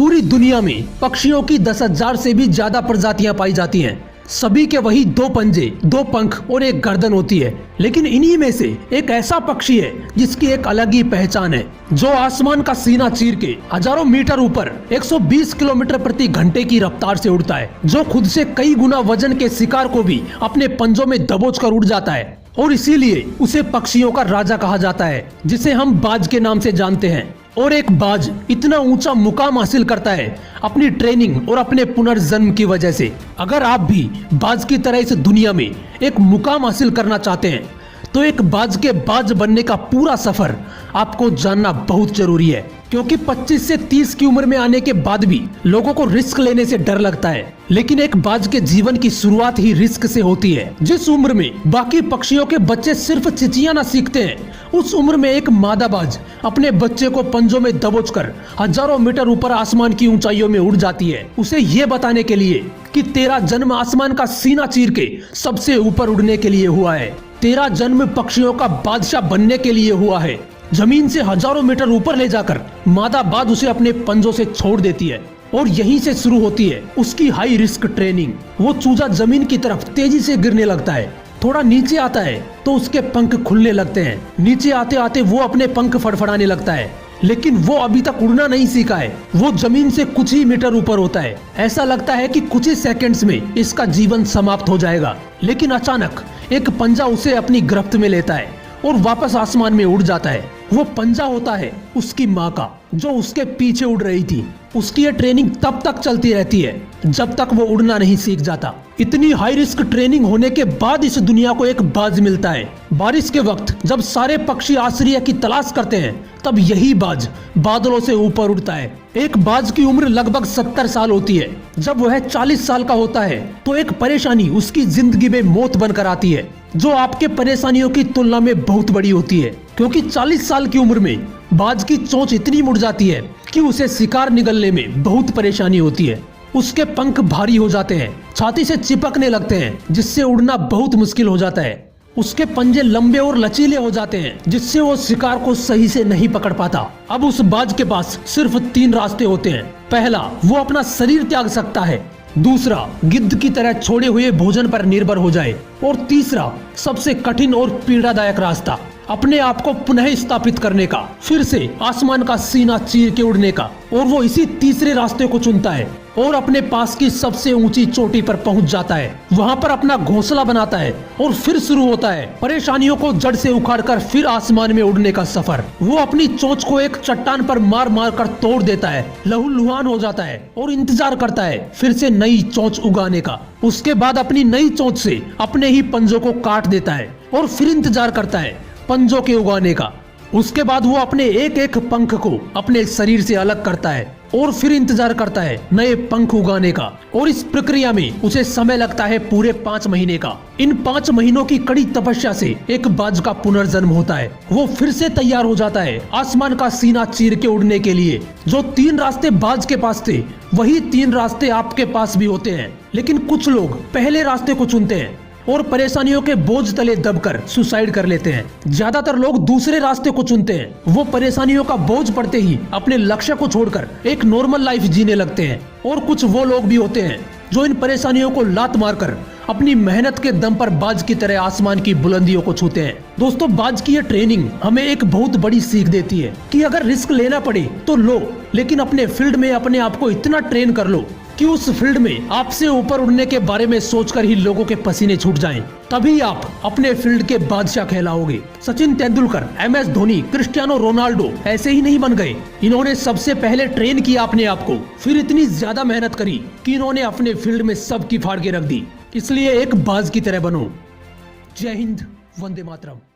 पूरी दुनिया में पक्षियों की 10,000 से भी ज्यादा प्रजातियां पाई जाती हैं। सभी के वही 2 पंजे, 2 पंख और एक गर्दन होती है। लेकिन इन्हीं में से एक ऐसा पक्षी है जिसकी एक अलग ही पहचान है, जो आसमान का सीना चीर के हजारों मीटर ऊपर 120 किलोमीटर प्रति घंटे की रफ्तार से उड़ता है, जो खुद से कई गुना वजन के शिकार को भी अपने पंजों में दबोच कर उड़ जाता है। और इसीलिए उसे पक्षियों का राजा कहा जाता है, जिसे हम बाज के नाम से जानते हैं। और एक बाज इतना ऊंचा मुकाम हासिल करता है अपनी ट्रेनिंग और अपने पुनर्जन्म की वजह से। अगर आप भी बाज की तरह इस दुनिया में एक मुकाम हासिल करना चाहते हैं, तो एक बाज के बाज बनने का पूरा सफर आपको जानना बहुत जरूरी है। क्योंकि 25 से 30 की उम्र में आने के बाद भी लोगों को रिस्क लेने से डर लगता है, लेकिन एक बाज के जीवन की शुरुआत ही रिस्क से होती है। जिस उम्र में बाकी पक्षियों के बच्चे सिर्फ चिचियाना सीखते हैं, उस उम्र में एक मादा बाज अपने बच्चे को पंजों में दबोचकर हजारों मीटर ऊपर आसमान की ऊंचाइयों में उड़ जाती है, उसे ये बताने के लिए कि तेरा जन्म आसमान का सीना चीर के सबसे ऊपर उड़ने के लिए हुआ है। तेरा जन्म पक्षियों का बादशाह बनने के लिए हुआ है। जमीन से हजारों मीटर ऊपर ले जाकर मादा बाज उसे अपने पंजों से छोड़ देती है, और यहीं से शुरू होती है उसकी हाई रिस्क ट्रेनिंग। वो चूजा जमीन की तरफ तेजी से गिरने लगता है। थोड़ा नीचे आता है तो उसके पंख खुलने लगते हैं। नीचे आते आते वो अपने पंख फड़फड़ाने लगता है, लेकिन वो अभी तक उड़ना नहीं सीखा है। वो जमीन से कुछ ही मीटर ऊपर होता है। ऐसा लगता है कि कुछ ही सेकंड्स में इसका जीवन समाप्त हो जाएगा, लेकिन अचानक एक पंजा उसे अपनी गिरफ्त में लेता है और वापस आसमान में उड़ जाता है। वो पंजा होता है उसकी माँ का, जो उसके पीछे उड़ रही थी। उसकी ये ट्रेनिंग तब तक चलती रहती है जब तक वो उड़ना नहीं सीख जाता। इतनी हाई रिस्क ट्रेनिंग होने के बाद इस दुनिया को एक बाज मिलता है। बारिश के वक्त जब सारे पक्षी आश्रय की तलाश करते हैं, तब यही बाज बादलों से ऊपर उड़ता है। एक बाज की उम्र लगभग 70 साल होती है। जब वह 40 साल का होता है तो एक परेशानी उसकी जिंदगी में मौत बनकर आती है, जो आपके परेशानियों की तुलना में बहुत बड़ी होती है। क्योंकि 40 साल की उम्र में बाज की चोंच इतनी मुड़ जाती है कि उसे शिकार निगलने में बहुत परेशानी होती है। उसके पंख भारी हो जाते हैं, छाती से चिपकने लगते हैं, जिससे उड़ना बहुत मुश्किल हो जाता है। उसके पंजे लंबे और लचीले हो जाते हैं, जिससे वो शिकार को सही से नहीं पकड़ पाता। अब उस बाज के पास सिर्फ 3 रास्ते होते हैं। पहला, वो अपना शरीर त्याग सकता है। दूसरा, गिद्ध की तरह छोड़े हुए भोजन पर निर्भर हो जाए। और तीसरा, सबसे कठिन और पीड़ादायक रास्ता, अपने आप को पुनः स्थापित करने का, फिर से आसमान का सीना चीर के उड़ने का। और वो इसी तीसरे रास्ते को चुनता है और अपने पास की सबसे ऊंची चोटी पर पहुंच जाता है। वहां पर अपना घोंसला बनाता है और फिर शुरू होता है परेशानियों को जड़ से उखाड़कर फिर आसमान में उड़ने का सफर। वो अपनी चोंच को एक चट्टान पर मार मार कर तोड़ देता है, लहूलुहान हो जाता है और इंतजार करता है फिर से नई चोंच उगाने का। उसके बाद अपनी नई चोंच से अपने ही पंजों को काट देता है और फिर इंतजार करता है पंजों के उगाने का। उसके बाद वो अपने एक एक पंख को अपने शरीर से अलग करता है और फिर इंतजार करता है नए पंख उगाने का। और इस प्रक्रिया में उसे समय लगता है पूरे 5 महीने का। इन 5 महीनों की कड़ी तपस्या से एक बाज का पुनर्जन्म होता है। वो फिर से तैयार हो जाता है आसमान का सीना चीर के उड़ने के लिए। जो 3 रास्ते बाज के पास थे, वही 3 रास्ते आपके पास भी होते हैं। लेकिन कुछ लोग पहले रास्ते को चुनते हैं और परेशानियों के बोझ तले दबकर सुसाइड कर लेते हैं। ज्यादातर लोग दूसरे रास्ते को चुनते हैं। वो परेशानियों का बोझ पड़ते ही अपने लक्ष्य को छोड़कर एक नॉर्मल लाइफ जीने लगते हैं। और कुछ वो लोग भी होते हैं जो इन परेशानियों को लात मारकर अपनी मेहनत के दम पर बाज की तरह आसमान की बुलंदियों को छूते हैं। दोस्तों, बाज की ये ट्रेनिंग हमें एक बहुत बड़ी सीख देती है कि अगर रिस्क लेना पड़े तो लो, लेकिन अपने फील्ड में अपने आप को इतना ट्रेन कर लो कि उस फील्ड में आपसे ऊपर उड़ने के बारे में सोचकर ही लोगों के पसीने छूट जाएं। तभी आप अपने फील्ड के बादशाह कहलाओगे। Sachin Tendulkar, MS Dhoni, Cristiano Ronaldo ऐसे ही नहीं बन गए। इन्होंने सबसे पहले ट्रेन किया अपने आप को, फिर इतनी ज्यादा मेहनत करी कि इन्होंने अपने फील्ड में सबकी फाड़ के रख दी। इसलिए एक बाज की तरह बनो। जय हिंद, वंदे मातरम।